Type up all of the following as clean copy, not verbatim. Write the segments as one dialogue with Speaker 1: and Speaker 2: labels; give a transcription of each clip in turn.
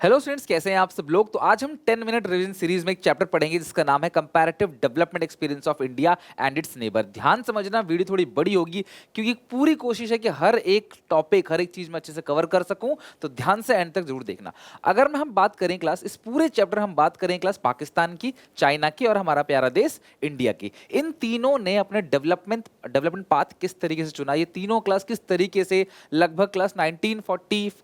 Speaker 1: Hello students, कैसे हैं आप सब लोग। तो आज हम 10 मिनट रिवीजन सीरीज में एक चैप्टर पढ़ेंगे जिसका नाम है comparative development experience of India and it's neighbour. ध्यान समझना, वीडियो थोड़ी बड़ी होगी क्योंकि पूरी कोशिश है कि हर एक टॉपिक, हर एक चीज में अच्छे से कवर कर सकूं, तो ध्यान से एंड तक जरूर देखना। अगर हम बात करें क्लास, इस पूरे चैप्टर हम बात करें क्लास पाकिस्तान की, चाइना की और हमारा प्यारा देश इंडिया की। इन तीनों ने अपने डेवलपमेंट पाथ किस तरीके से चुना, ये तीनों क्लास किस तरीके से लगभग क्लास 1947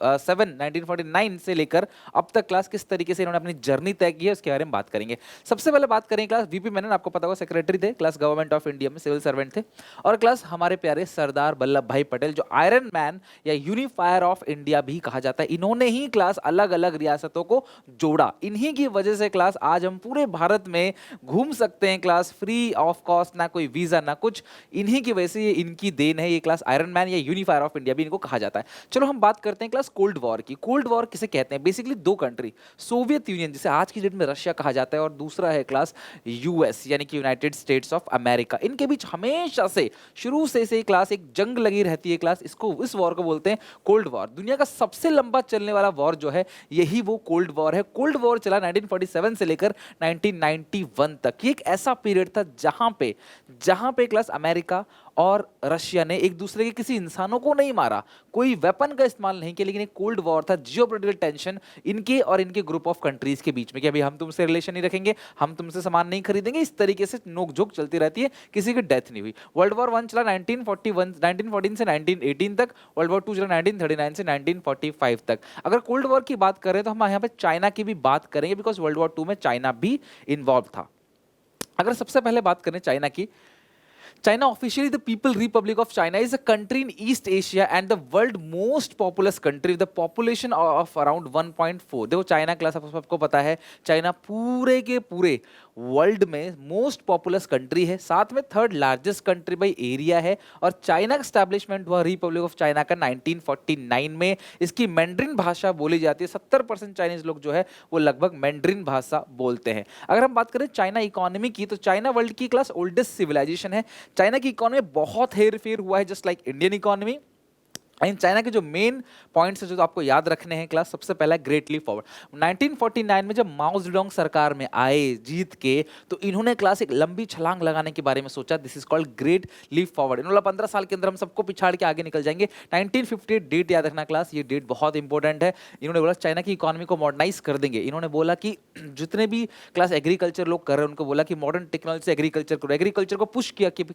Speaker 1: 1949 से लेकर अब तक क्लास किस तरीके से इन्होंने अपनी जर्नी तय की है, उसके बारे में बात करेंगे। सबसे पहले बात करें क्लास वीपी मेनन, आपको पता होगा सेक्रेटरी थे क्लास गवर्नमेंट ऑफ इंडिया में, सिविल सर्वेंट थे। और क्लास हमारे प्यारे सरदार वल्लभ भाई पटेल, जो आयरन मैन या यूनिफायर ऑफ इंडिया भी कहा जाता है, इन्होंने ही क्लास अलग अलग रियासतों को जोड़ा। इन्हीं की वजह से क्लास आज हम पूरे भारत में घूम सकते हैं क्लास फ्री ऑफ कॉस्ट, ना कोई वीजा ना कुछ। इन्हीं की वजह से ये इनकी देन है, ये क्लास आयरन मैन या यूनिफायर ऑफ इंडिया भी इनको कहा जाता है। चलो हम बात करते हैं क्लास कोल्ड वॉर की। कोल्ड वॉर किसे कहते हैं? बेसिकली दो कंट्री, सोवियत यूनियन जिसे आज की डेट में रशिया कहा जाता है और दूसरा है क्लास यूएस यानी कि यूनाइटेड स्टेट्स ऑफ अमेरिका। इनके बीच हमेशा से शुरू से क्लास एक जंग लगी रहती है क्लास। इसको, इस वॉर को बोलते हैं कोल्ड वॉर। दुनिया का सबसे लंबा चलने वाला वॉर जो है यही वो कोल्ड वॉर है। कोल्ड वॉर चला 1947 से लेकर 1991 तक। ये एक ऐसा पीरियड था जहां पे क्लास अमेरिका और रशिया ने एक दूसरे के किसी इंसानों को नहीं मारा, कोई वेपन का इस्तेमाल नहीं किया, लेकिन एक कोल्ड वॉर था, जियोपॉलिटिकल टेंशन इनके और इनके ग्रुप ऑफ कंट्रीज के बीच में कि अभी हम तुमसे रिलेशन नहीं रखेंगे, हम तुमसे सामान नहीं खरीदेंगे। इस तरीके से नोकझोंक चलती रहती है, किसी की डेथ नहीं हुई। वर्ल्ड वॉर वन चला 1914 से 1918 तक। वर्ल्ड वॉर टू चला 1939 से 1945 तक। अगर कोल्ड वॉर की बात करें तो हम यहाँ पे चाइना की भी बात करेंगे, बिकॉज वर्ल्ड वॉर टू में चाइना भी इन्वॉल्व था। अगर सबसे पहले बात करें चाइना की, China, officially the People Republic of China, is a country in East Asia and the world most populous country with a population of around 1.4। देखो चाइना क्लास आप सबको पता है, चाइना पूरे के पूरे वर्ल्ड में मोस्ट पॉपुलस कंट्री है, साथ में third largest country by area है। और चाइना का स्टैब्लिशमेंट हुआ रिपब्लिक ऑफ चाइना का 1949 में। इसकी मैंड्रिन भाषा बोली जाती है। 70% चाइनीज लोग जो है वो लगभग मैंड्रिन भाषा बोलते हैं। अगर हम बात करें चाइना इकोनॉमी की, तो चाइना वर्ल्ड की क्लास ओल्डेस्ट सिविलाइजेशन है। चाइना की इकोनॉमी बहुत हेर फेर हुआ है, just like Indian economy. In China के जो मेन पॉइंट्स है जो आपको याद रखने हैं क्लास, सबसे पहला ग्रेट लीप फॉरवर्ड। 1949 में जब माओ जेडोंग सरकार में आए जीत के, तो इन्होंने क्लास एक लंबी छलांग लगाने के बारे में सोचा। This is called great leap forward. इन्होंने 15 साल के अंदर हम सबको पिछाड़ के आगे निकल जाएंगे। 1958 डेट याद रखना क्लास, ये डेट बहुत इंपॉर्टेंट है। इन्होंने बोला चाइना की इकोनॉमी को मॉडर्नाइज कर देंगे। इन्होंने बोला कि जितने भी क्लास एग्रीकल्चर लोग कर रहे हैं उनको बोला कि मॉडर्न टेक्नोलॉजी से एग्रीकल्चर करो। एग्रीकल्चर को पुश किया कि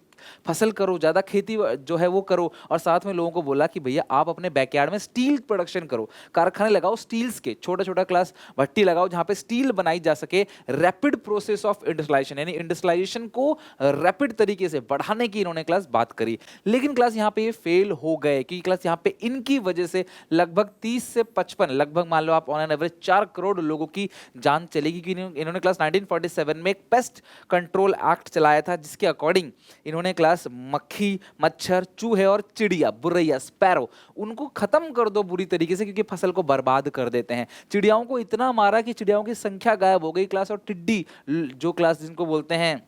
Speaker 1: फसल करो, ज्यादा खेती जो है वो करो। और साथ में लोगों को बोला कि भैया आप अपने बैकयार्ड में स्टील प्रोडक्शन करो, कारखाने लगाओ स्टील्स के, छोटा छोटा क्लास भट्टी लगाओ जहां पे स्टील बनाई जा सके। रैपिड प्रोसेस ऑफ इंडस्ट्रियलाइजेशन, यानी इंडस्ट्रियलाइजेशन को रैपिड तरीके से बढ़ाने की इन्होंने क्लास बात करी। लेकिन क्लास यहां पे ये फेल हो गए, क्योंकि क्लास यहां पे इनकी वजह से लगभग 30 से 55, लगभग मान लो आप ऑन एन एवरेज 4 करोड़ लोगों की जान चलेगी। कि इन्होंने क्लास 1947 में एक पेस्ट कंट्रोल एक्ट चलाया था, जिसके अकॉर्डिंग इन्होंने क्लास मक्खी, मच्छर, चूहे और चिड़िया, बुरैया, स्पैरो, उनको खत्म कर दो बुरी तरीके से, क्योंकि फसल को बर्बाद कर देते हैं। चिड़ियाओं को इतना मारा कि चिड़ियाओं की संख्या गायब हो गई क्लास। और टिड्डी जो क्लास जिनको बोलते हैं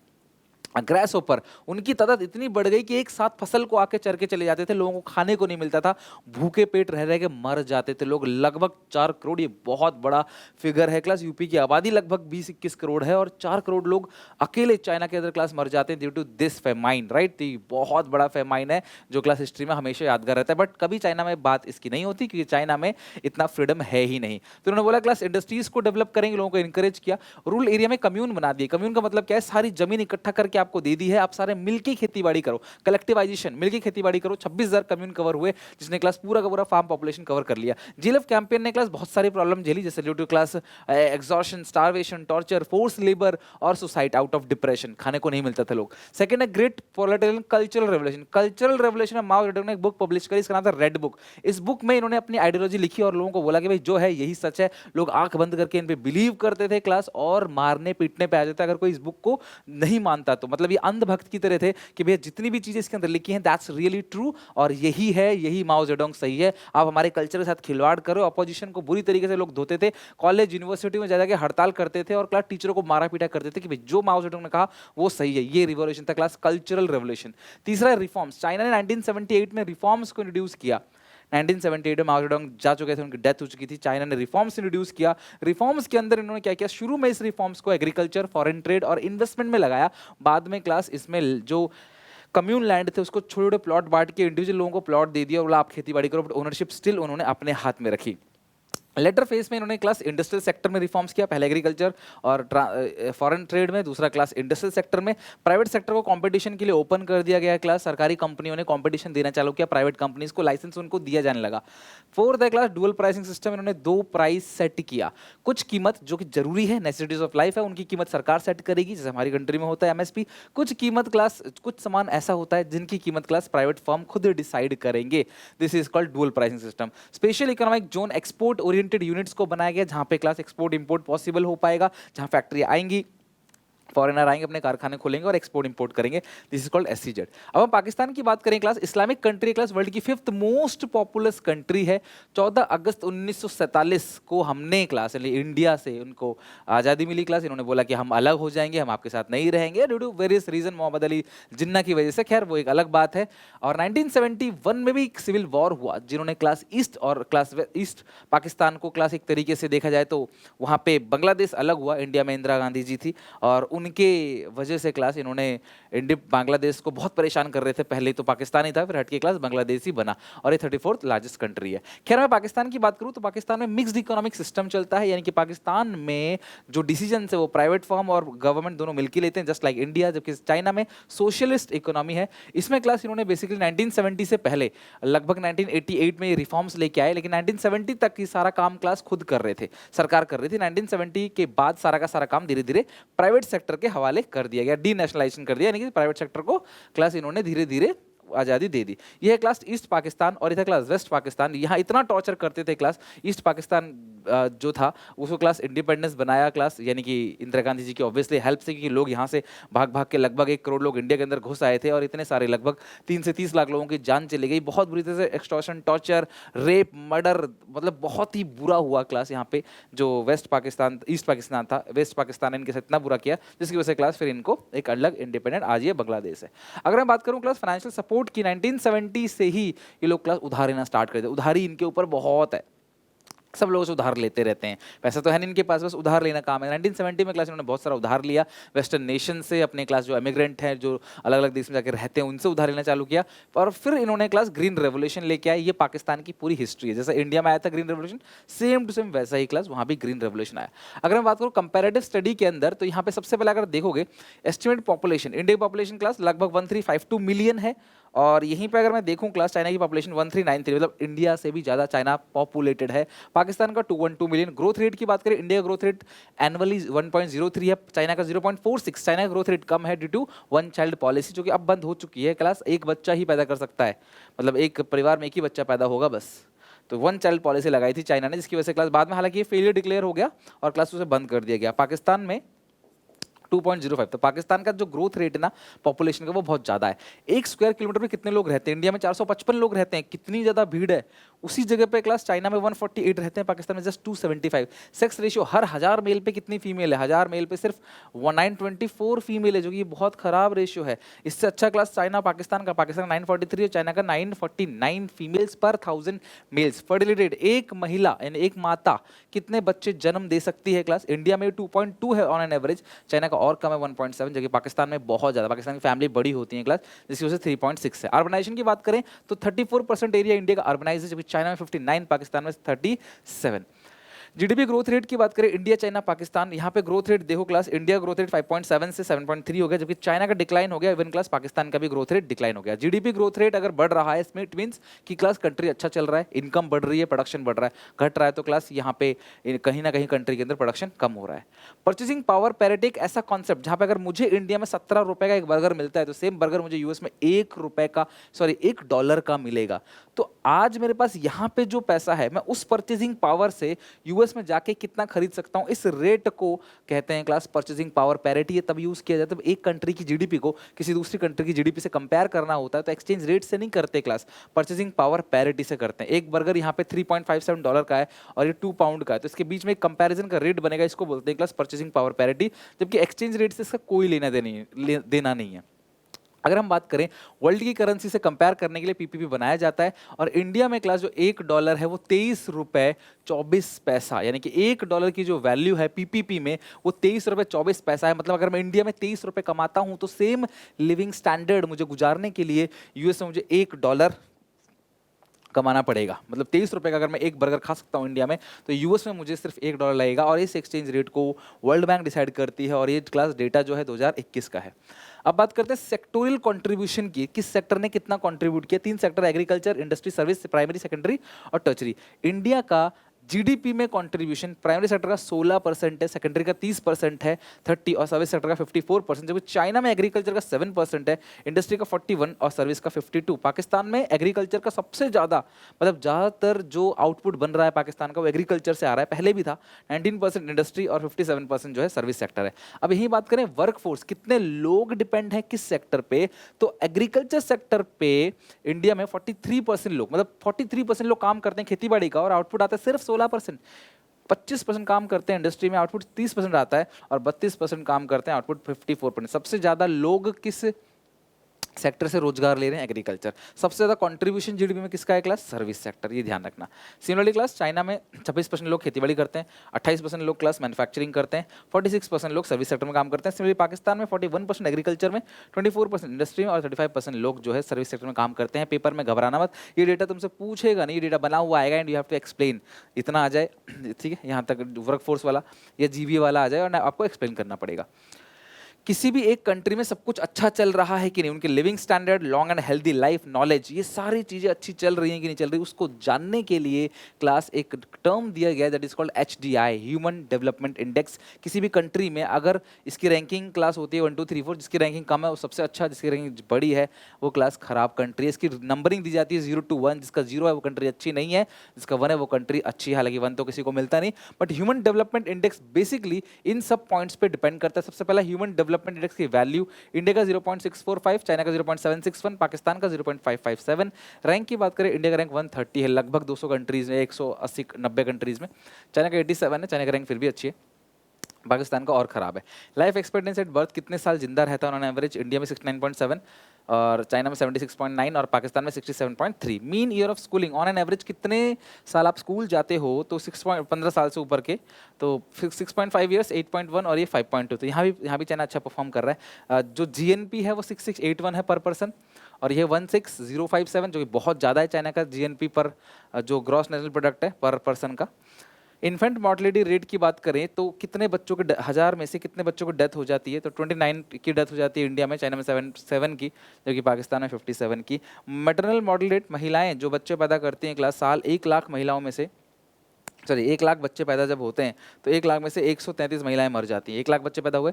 Speaker 1: ग्रास ऊपर, उनकी तादाद इतनी बढ़ गई कि एक साथ फसल को आके चर के चले जाते थे। लोगों को खाने को नहीं मिलता था, भूखे पेट रह रह के मर जाते थे लोग। लगभग 4 करोड़, ये बहुत बड़ा फिगर है क्लास। यूपी की आबादी लगभग 20-21 करोड़ है और 4 करोड़ लोग अकेले चाइना के अंदर क्लास मर जाते हैं due to this famine, right. तो बहुत बड़ा फेमाइन है जो क्लास हिस्ट्री में हमेशा यादगार रहता है। बट कभी चाइना में बात इसकी नहीं होती, क्योंकि चाइना में इतना फ्रीडम है ही नहीं। तो उन्होंने बोला क्लास इंडस्ट्रीज को डेवलप करेंगे, लोगों को इंकरेज किया। रूरल एरिया में कम्यून बना दिए। कम्यून का मतलब क्या है? सारी जमीन इकट्ठा करके आपको दे दी है, आप सारे मिलके खेतीबाड़ी करो, कलेक्टिवाइजेशन, मिलके खेतीबाड़ी करो। 26,000 कम्यून कवर हुए, जिसने क्लास पूरा का पूरा फार्म पॉपुलेशन कवर कर लिया। जीएलएफ कैंपेन ने क्लास बहुत सारी प्रॉब्लम झेली, जैसे due to class exhaustion, starvation, torture, force labour और सुसाइड आउट ऑफ डिप्रेशन, खाने को नहीं मिलता था लोग। सेकंड है great political cultural revolution. Cultural revolution में माओ जेडोंग ने एक बुक पब्लिश करी, इसका नाम था रेड बुक। इस बुक में इन्होंने अपनी आइडियोलॉजी लिखी और लोगों को बोला कि भाई जो है यही सच है। लोग आंख बंद करके इन पे बिलीव करते थे क्लास, और मारने पीटने पे आ जाते अगर कोई इस बुक को नहीं मानता। तो मतलब ये अंधभक्त की तरह थे कि भैया जितनी भी चीजें इसके अंदर लिखी हैं दैट्स रियली ट्रू, और यही है, यही माओ जेडोंग सही है। आप हमारे कल्चर के साथ खिलवाड़ करो। अपोजिशन को बुरी तरीके से लोग धोते थे, कॉलेज यूनिवर्सिटी में जाके हड़ताल करते थे और क्लास टीचरों को मारा पीटा करते थे कि भाई जो माओ जेडोंग ने कहा वो सही है। ये रिवॉल्यूशन था क्लास, कल्चरल रेवोल्यूशन। तीसरा रिफॉर्म्स। चाइना ने 1978 में रिफॉर्म्स को इंट्रोड्यूस किया। 1978 में माओ जेडोंग जा चुके थे, उनकी डेथ हो चुकी थी। चाइना ने रिफॉर्म्स इंट्रोड्यूस किया। रिफॉर्म्स के अंदर इन्होंने क्या किया, शुरू में इस रिफॉर्म्स को एग्रीकल्चर, फॉरेन ट्रेड और इन्वेस्टमेंट में लगाया। बाद में क्लास इसमें जो कम्यून लैंड थे उसको छोटे छोटे प्लॉट बांट के इंडिविजुअल लोगों को प्लॉट दे दिया और बोला आप खेती बाड़ी करो, बट ओनरशिप स्टिल उन्होंने अपने हाथ में रखी। लेटर फेज में इन्होंने क्लास इंडस्ट्रियल सेक्टर में रिफॉर्म्स किया, पहले एग्रीकल्चर और फॉरेन ट्रेड में, दूसरा क्लास इंडस्ट्रियल सेक्टर में। प्राइवेट सेक्टर को कंपटीशन के लिए ओपन कर दिया गया क्लास, सरकारी कंपनियों ने कंपटीशन देना चालू किया, प्राइवेट कंपनीज को लाइसेंस उनको दिया जाने लगा। फोर्थ है क्लास डुअल प्राइसिंग सिस्टम, इन्होंने दो प्राइस सेट किया। कुछ कीमत जो कि जरूरी है, नेसेसिटीज ऑफ लाइफ है, उनकी कीमत सरकार सेट करेगी, जैसे हमारी कंट्री में होता है एमएसपी। कुछ कीमत क्लास, कुछ सामान ऐसा होता है जिनकी कीमत क्लास प्राइवेट फर्म खुद डिसाइड करेंगे। This is called dual pricing system. Special economic zone export oriented units को बनाया गया, जहां पे क्लास एक्सपोर्ट इंपोर्ट पॉसिबल हो पाएगा, जहां फैक्ट्री आएंगी, फॉरेनर आएंगे, अपने कारखाने खोलेंगे और एक्सपोर्ट इंपोर्ट करेंगे। This is called SCZ. अब हम पाकिस्तान की बात करें class, Islamic country class world की 5th मोस्ट पॉपुलस कंट्री है। 14 अगस्त 1947 को हमने क्लास इंडिया से उनको आज़ादी मिली क्लास। इन्होंने बोला कि हम अलग हो जाएंगे, हम आपके साथ नहीं रहेंगे due to various reason, Mohammad Ali Jinnah की वजह से, खैर वो एक अलग बात है। और 1971 में भी एक सिविल वॉर हुआ, जिन्होंने क्लास ईस्ट और क्लास ईस्ट पाकिस्तान को क्लास एक तरीके से देखा जाए तो वहाँ पे बांग्लादेश अलग हुआ, इंडिया में इंदिरा गांधी जी थी और उनके वजह से क्लास इन्होंने बांग्लादेश को बहुत परेशान कर रहे थे। पहले तो पाकिस्तान ही था, फिर हटके क्लास बांग्लादेश ही बना और ये 34th लार्जेस्ट कंट्री है। खैर मैं पाकिस्तान की बात करूं तो पाकिस्तान में मिक्स्ड इकोनॉमिक सिस्टम चलता है, यानी कि पाकिस्तान में जो डिसीजन है वो प्राइवेट फर्म और गवर्नमेंट दोनों मिलकर लेते हैं, जस्ट लाइक इंडिया। जबकि चाइना में सोशलिस्ट इकोनॉमी है। इसमें क्लास इन्होंने बेसिकली 1970 से पहले लगभग 1988 में रिफॉर्म्स लेके आए, लेकिन 1970 तक की सारा काम क्लास खुद कर रहे थे, सरकार कर रही थी। 1970 के बाद सारा का सारा काम धीरे धीरे प्राइवेट सेक्टर के हवाले कर दिया गया, डीनेशनलाइजेशन कर दिया, यानी कि प्राइवेट सेक्टर को क्लास इन्होंने धीरे धीरे आज़ादी दे दी। यह है क्लास ईस्ट पाकिस्तान और इधर क्लास वेस्ट पाकिस्तान। यहाँ इतना टॉर्चर करते थे क्लास, ईस्ट पाकिस्तान जो था उसको क्लास इंडिपेंडेंस बनाया क्लास, यानी कि इंदिरा गांधी जी की ऑब्वियसली हेल्प से, क्योंकि लोग यहाँ से भाग भाग के लगभग 1 करोड़ लोग इंडिया के अंदर घुस आए थे और इतने सारे लगभग 3 से 30 लाख लोगों की जान चली गई। बहुत बुरी तरह से एक्सटॉर्शन, टॉर्चर, रेप, मर्डर, मतलब बहुत ही बुरा हुआ क्लास यहाँ पे। जो वेस्ट पाकिस्तान, ईस्ट पाकिस्तान था, वेस्ट पाकिस्तान ने इनके साथ इतना बुरा किया जिसकी वजह से क्लास फिर इनको एक अलग इंडिपेंडेंट, आज ये बांग्लादेश है। अगर मैं बात करूँ क्लास फाइनेंशियल सपोर्ट की, 1970 से ही ये लोग क्लास उधार लेना स्टार्ट कर दिया। उधारी इनके ऊपर बहुत है, सब लोगों से उधार लेते रहते हैं, पैसा तो है नहीं इनके पास, बस उधार लेना काम है। 1970 में क्लास इन्होंने बहुत सारा उधार लिया वेस्टर्न नेशन से, अपने क्लास जो इमिग्रेंट हैं, जो अलग अलग देश में जाकर रहते हैं, उनसे उधार लेना चालू किया। और फिर इन्होंने क्लास ग्रीन रेवोल्यूशन लेके आए। ये पाकिस्तान की पूरी हिस्ट्री है, जैसा इंडिया में आया था green revolution, same to same वैसा ही क्लास वहाँ भी ग्रीन रेवोल्यूशन आया। अगर मैं बात करूँ कंपेरेटिव स्टडी के अंदर, तो यहाँ पे सबसे पहले अगर देखोगे एस्टिमेट पॉपुलेशन, इंडिया की पॉपुलेशन क्लास लगभग 1352 मिलियन है। और यहीं पे अगर मैं देखूं क्लास चाइना की पॉपुलेशन 1393, मतलब इंडिया से भी ज़्यादा चाइना पॉपुलेटेड है। पाकिस्तान का 212 मिलियन। ग्रोथ रेट की बात करें, इंडिया का ग्रोथ रेट एनुअली 1.03 है, चाइना का 0.46। चाइना का ग्रोथ रेट कम है due to one child policy, जो कि अब बंद हो चुकी है क्लास। एक बच्चा ही पैदा कर सकता है, मतलब एक परिवार में एक ही बच्चा पैदा होगा बस। तो वन चाइल्ड पॉलिसी लगाई थी चाइना ने, जिसकी वजह से क्लास बाद में हालांकि ये फेलियर डिक्लेयर हो गया और क्लास उसे बंद कर दिया गया। पाकिस्तान में 2.05, तो पाकिस्तान का जो ग्रोथ रेट है ना पॉपुलेशन का, वो बहुत ज़्यादा है। 1 स्क्वायर किलोमीटर में कितने लोग रहते हैं? इंडिया में 455 लोग रहते हैं, कितनी ज़्यादा भीड़ है। उसी जगह पे क्लास चाइना में 148 रहते हैं, पाकिस्तान में जस्ट 275। सेक्स रेशियो, हर 1000 मेल पे कितनी फीमेल है? 1000 मेल पे सिर्फ 924 फीमेल है, जो कि ये बहुत खराब रेशियो है। इससे अच्छा क्लास चाइना पाकिस्तान का 943 और चाइना का 949 फीमेल्स पर 1000 मेल्स। फर्टिलिटी रेट, एक महिला यानी एक माता कितने बच्चे जन्म दे सकती है क्लास? इंडिया में 2.2 है ऑन एन एवरेज, चाइना का और कम है 1.7, जबकि पाकिस्तान में बहुत ज़्यादा। पाकिस्तान की फैमिली बड़ी होती है क्लास, जिसकी वजह से 3.6 है। अर्बनाइजेशन की बात करें तो 34% एरिया इंडिया का अर्बनाइज है, जबकि चाइना में 59, पाकिस्तान में 37। जीडीपी ग्रोथ रेट की बात करें, इंडिया, चाइना, पाकिस्तान, यहाँ पे ग्रोथ रेट देखो क्लास, इंडिया ग्रोथ रेट 5.7 से 7.3 हो गया, जबकि चाइना का डिक्लाइन हो गया। इवन क्लास पाकिस्तान का भी ग्रोथ रेट डिक्लाइन हो गया। जीडीपी ग्रोथ रेट अगर बढ़ रहा है, इसमें इट मींस कि क्लास कंट्री अच्छा चल रहा है, इनकम बढ़ रही है, प्रोडक्शन बढ़ रहा है। घट रहा है तो क्लास यहाँ पे कहीं ना कहीं कंट्री के अंदर प्रोडक्शन कम हो रहा है। परचेसिंग पावर पैरिटी एक ऐसा कॉन्सेप्ट जहाँ पे अगर मुझे इंडिया में 17 रुपए का एक बर्गर मिलता है, तो सेम बर्गर मुझे यूएस में $1 का मिलेगा। तो आज मेरे पास यहाँ पे जो पैसा है, मैं उस परचेसिंग पावर से यूएस में जाके कितना खरीद सकता हूं, इस रेट को कहते हैं क्लास परचेसिंग पावर पैरिटी। ये तब यूज किया जाता है एक कंट्री की जीडीपी को किसी दूसरी कंट्री की जीडीपी से कंपेयर करना होता है, तो एक्सचेंज रेट से नहीं करते क्लास, परचेसिंग पावर पैरिटी से करते हैं। एक बर्गर यहाँ पे $3.57 का है और ये 2 पाउंड का है, तो इसके बीच में एक कंपैरिजन का रेट बनेगा, इसको बोलते हैं क्लास परचेसिंग पावर पैरिटी, जबकि एक्सचेंज रेट से इसका कोई लेना देना नहीं है। अगर हम बात करें वर्ल्ड की करेंसी से कंपेयर करने के लिए पीपीपी बनाया जाता है, और इंडिया में क्लास जो $1 है वो 23 रुपए 24 पैसा, यानी कि $1 की जो वैल्यू है पीपीपी में वो 23 रुपए 24 पैसा है। मतलब अगर मैं इंडिया में 23 रुपए कमाता हूं तो सेम लिविंग स्टैंडर्ड मुझे गुजारने के लिए यूएस में मुझे $1 कमाना पड़ेगा। मतलब 23 रुपए का अगर मैं एक बर्गर खा सकता हूँ इंडिया में, तो यूएस में मुझे सिर्फ $1 लगेगा। और इस एक्सचेंज रेट को वर्ल्ड बैंक डिसाइड करती है, और ये क्लास डेटा जो है 2021 का है। अब बात करते हैं सेक्टोरियल कंट्रीब्यूशन की, किस सेक्टर ने कितना कंट्रीब्यूट किया। 3 sector, agriculture, industry, service, primary, secondary और टर्चरी। इंडिया का जीडीपी में कंट्रीब्यूशन प्राइमरी सेक्टर का 16% है, सेकेंडरी का 30% है 30, और सर्विस सेक्टर का 54%। जबकि चाइना में एग्रीकल्चर का 7% है, इंडस्ट्री का 41 और सर्विस का 52। पाकिस्तान में एग्रीकल्चर का सबसे ज़्यादा, मतलब ज़्यादातर जो आउटपुट बन रहा है पाकिस्तान का वो एग्रीकल्चर से आ रहा है, पहले भी था। 19% इंडस्ट्री और 57% जो है सर्विस सेक्टर है। अब यही बात करें वर्कफोर्स, कितने लोग डिपेंड हैं किस सेक्टर पे, तो एग्रीकल्चर सेक्टर पे इंडिया में 43% लोग, मतलब 43% लोग काम करते हैं खेती बाड़ी का, और आउटपुट आता है सिर्फ 16%। 25% काम करते हैं इंडस्ट्री में, आउटपुट 30% आता है, और 32% काम करते हैं, आउटपुट 54%। सबसे ज्यादा लोग किस सेक्टर से रोजगार ले रहे हैं, एग्रीकल्चर। सबसे ज्यादा कंट्रीब्यूशन जीडीपी में किसका है क्लास, सर्विस सेक्टर, ये ध्यान रखना। सिमिलरली क्लास चाइना में 26% लोग खेतीबाड़ी करते हैं, 28% लोग क्लास मैन्युफैक्चरिंग करते हैं, 46% लोग सर्विस सेक्टर में काम करते हैं। सिमिलरली पाकिस्तान में 41% एग्रीकल्चर में, 24% इंडस्ट्री में और 35% लोग जो है सर्विस सेक्टर में काम करते हैं। पेपर में घबराना मत, ये डेटा तुमसे पूछेगा नहीं, ये डेटा बना हुआ आएगा and you have to explain. इतना आ जाए, ठीक है, यहाँ तक वर्कफोर्स वाला या जीबी वाला आ जाए और आपको एक्सप्लेन करना पड़ेगा। किसी भी एक कंट्री में सब कुछ अच्छा चल रहा है कि नहीं, उनके living standard, long and healthy life, knowledge, ये सारी चीज़ें अच्छी चल रही हैं कि नहीं चल रही, उसको जानने के लिए क्लास एक टर्म दिया गया that is called HDI, human development index. किसी भी कंट्री में अगर इसकी रैंकिंग क्लास होती है 1 2 3 4, जिसकी रैंकिंग कम है वो सबसे अच्छा, जिसकी रैंकिंग बड़ी है वो क्लास खराब कंट्री है। इसकी नंबरिंग दी जाती है 0 to 1, जिसका 0 है वो कंट्री अच्छी नहीं है, जिसका 1 है वो कंट्री अच्छी है। हालांकि 1 तो किसी को मिलता नहीं, but human development index basically इन सब पॉइंट्स पे डिपेंड करता है। सबसे पहला ह्यूमन डेवलपमेंट इंडेक्स की वैल्यू, इंडिया का 0.645, चाइना का 0.761, पाकिस्तान का 0.557। रैंक की बात करें, इंडिया का रैंक 130 है लगभग 200 कंट्रीज में, 180-90 कंट्रीज में। चाइना का 87 है, चाइना का रैंक फिर भी अच्छी है, पाकिस्तान का और खराब है। लाइफ एक्सपेक्टेंसी एट बर्थ, कितने साल जिंदा रहता है ऑन एवरेज, इंडिया में 69.7 और चाइना में 76.9 और पाकिस्तान में 67.3। Mean year of schooling, on an average कितने साल आप स्कूल जाते हो, तो 15 साल से ऊपर के, तो 6.5 ईयर्स, 8.1 और ये 5.2। तो यहाँ भी चाइना अच्छा परफॉर्म कर रहा है। जो जीएनपी है वो 6681 है पर पर्सन, और ये 16057 जो कि बहुत ज़्यादा है चाइना का जीएनपी पर, जो ग्रॉस नेशनल प्रोडक्ट है पर पर्सन का। इन्फेंट मॉर्टलिटी रेट की बात करें तो कितने बच्चों के 1000 में से कितने बच्चों को डेथ हो जाती है, तो 29 की डेथ हो जाती है इंडिया में, चाइना में 7 की, जबकि पाकिस्तान में 57 की। मैटरनल मॉर्टल रेट, महिलाएं जो बच्चे पैदा करती हैं क्लास साल, 1 लाख महिलाओं में से, सॉरी 1 लाख बच्चे पैदा जब होते हैं तो 1 लाख में से 133 महिलाएं मर जाती हैं। 1 लाख बच्चे पैदा हुए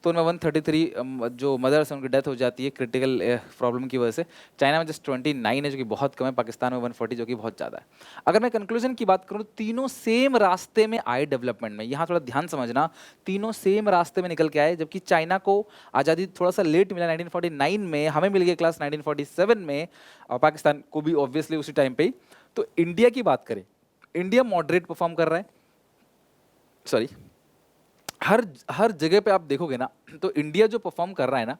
Speaker 1: तो उनमें 133 जो मदर्स हैं उनकी डेथ हो जाती है क्रिटिकल प्रॉब्लम की वजह से। चाइना में जस्ट 29 है जो कि बहुत कम है, पाकिस्तान में 140 जो कि बहुत ज़्यादा है। अगर मैं कंक्लूजन की बात करूँ तो तीनों सेम रास्ते में आए डेवलपमेंट में, यहाँ थोड़ा ध्यान समझना, तीनों सेम रास्ते में निकल के आए। जबकि चाइना को आज़ादी थोड़ा सा लेट मिला 1949 में, हमें मिल गई क्लास 1947 में, और पाकिस्तान को भी ऑब्वियसली उसी टाइम पे ही। तो इंडिया की बात करें, इंडिया मॉडरेट परफॉर्म कर रहा है, सॉरी हर जगह पे आप देखोगे ना तो इंडिया जो परफॉर्म कर रहा है ना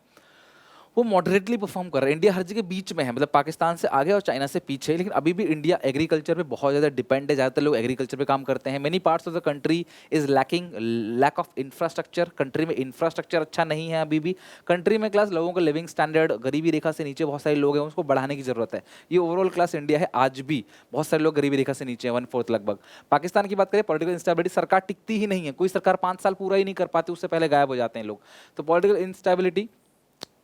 Speaker 1: वो मॉडरेटली परफॉर्म कर रहा है। इंडिया हर जगह बीच में है, मतलब पाकिस्तान से आगे और चाइना से पीछे, लेकिन अभी भी इंडिया एग्रीकल्चर पे बहुत ज़्यादा डिपेंड है, ज़्यादातर लोग एग्रीकल्चर पे काम करते हैं। Many parts of the country is lacking lack of infrastructure, country में इंफ्रास्ट्रक्चर अच्छा नहीं है अभी भी। कंट्री में क्लास लोगों का लिविंग स्टैंडर्ड, गरीबी रेखा से नीचे बहुत सारे लोग हैं, उसको बढ़ाने की जरूरत है। ये ओवरऑल क्लास इंडिया है, आज भी बहुत सारे लोग गरीबी रेखा से नीचे हैं, 1/4 लगभग। पाकिस्तान की बात करें, पॉलिटिकल इंस्टेबिलिटी, सरकार टिकती ही नहीं है, कोई सरकार 5 साल पूरा ही नहीं कर पाती, उससे पहले गायब हो जाते हैं लोग। तो पॉलिटिकल इंस्टेबिलिटी,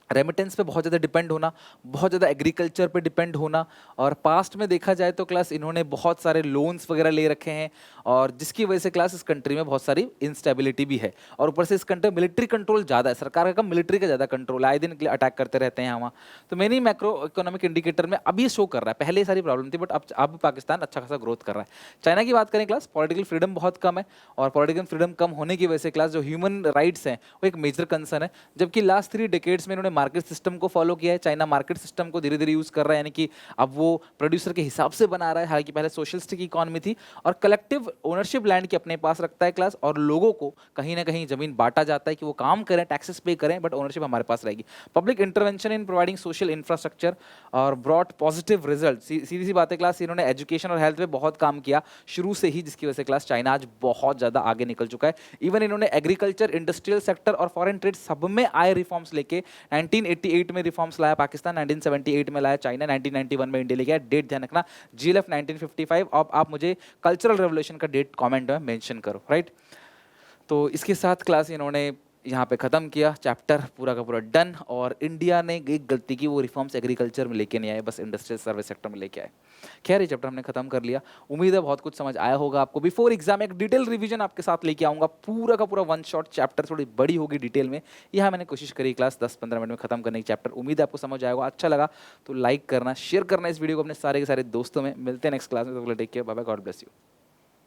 Speaker 1: रेमिटेंस पे बहुत ज़्यादा डिपेंड होना, बहुत ज़्यादा एग्रीकल्चर पे डिपेंड होना, और पास्ट में देखा जाए तो क्लास इन्होंने बहुत सारे लोन्स वगैरह ले रखे हैं, और जिसकी वजह से क्लास इस कंट्री में बहुत सारी इंस्टेबिलिटी भी है। और ऊपर से इस कंट्री में मिलिट्री कंट्रोल ज़्यादा है, सरकार का कम, मिलिट्री का ज़्यादा कंट्रोल है, आए दिन अटैक करते रहते हैं वहाँ। तो मैंने मैक्रो इकोनॉमिक इंडिकेटर में अभी शो कर रहा है, पहले सारी प्रॉब्लम थी बट अब पाकिस्तान अच्छा खासा ग्रोथ कर रहा है। चाइना की बात करें क्लास, पॉलिटिकल फ्रीडम बहुत कम है, और पॉलिटिकल फ्रीडम कम होने की वजह से क्लास जो ह्यूमन राइट्स हैं वो एक मेजर कंसर्न है। जबकि लास्ट 3 डिकेड्स में इन्होंने मार्केट सिस्टम को फॉलो किया है, चाइना मार्केट सिस्टम को धीरे धीरे यूज कर रहा है, यानी कि अब वो प्रोड्यूसर के हिसाब से बना रहा है। हालांकि पहले सोशलिस्टिक इकोनॉमी थी और कलेक्टिव ओनरशिप लैंड की अपने पास रखता है क्लास, और लोगों को कहीं ना कहीं जमीन बांटा जाता है कि वो काम करें, टैक्सेस पे करें, बट ओनरशिप हमारे पास रहेगी। Public intervention in providing social infrastructure और ब्रॉट पॉजिटिव रिजल्ट। सीधी सी बात है क्लास, इन्होंने एजुकेशन और हेल्थ पे बहुत काम किया शुरू से ही, जिसकी वजह से क्लास चाइना आज बहुत ज़्यादा आगे निकल चुका है। इवन इन्होंने एग्रीकल्चर, इंडस्ट्रियल सेक्टर और फॉरेन ट्रेड सब में आए रिफॉर्म्स लेके 1988 में रिफॉर्म्स लाया पाकिस्तान, 1978 में लाया चाइना, 1991 में इंडिया ले गया। डेट ध्यान रखना, जीएलएफ 1955। अब आप मुझे कल्चरल रेवोल्यूशन का डेट कमेंट में मेंशन करो, राइट। तो इसके साथ क्लास इन्होंने यहाँ पे ख़त्म किया, चैप्टर पूरा का पूरा डन। और इंडिया ने एक गलती की, वो रिफॉर्म्स एग्रीकल्चर में लेके नहीं आए, बस इंडस्ट्रियल सर्विस सेक्टर में लेके आए। खैर ये चैप्टर हमने खत्म कर लिया, उम्मीद है बहुत कुछ समझ आया होगा आपको। बिफोर एग्जाम एक डिटेल रिवीजन आपके साथ लेके आऊँगा, पूरा का पूरा वन शॉट चैप्टर, थोड़ी बड़ी होगी डिटेल में। यहाँ मैंने कोशिश करी क्लास 10-15 मिनट में खत्म करने की चैप्टर। उम्मीद है आपको समझ आएगा। अच्छा लगा तो लाइक करना, शेयर करना इस वीडियो को अपने सारे के सारे दोस्तों में। मिलते हैं नेक्स्ट क्लास में, तो take care, bye bye, God bless you.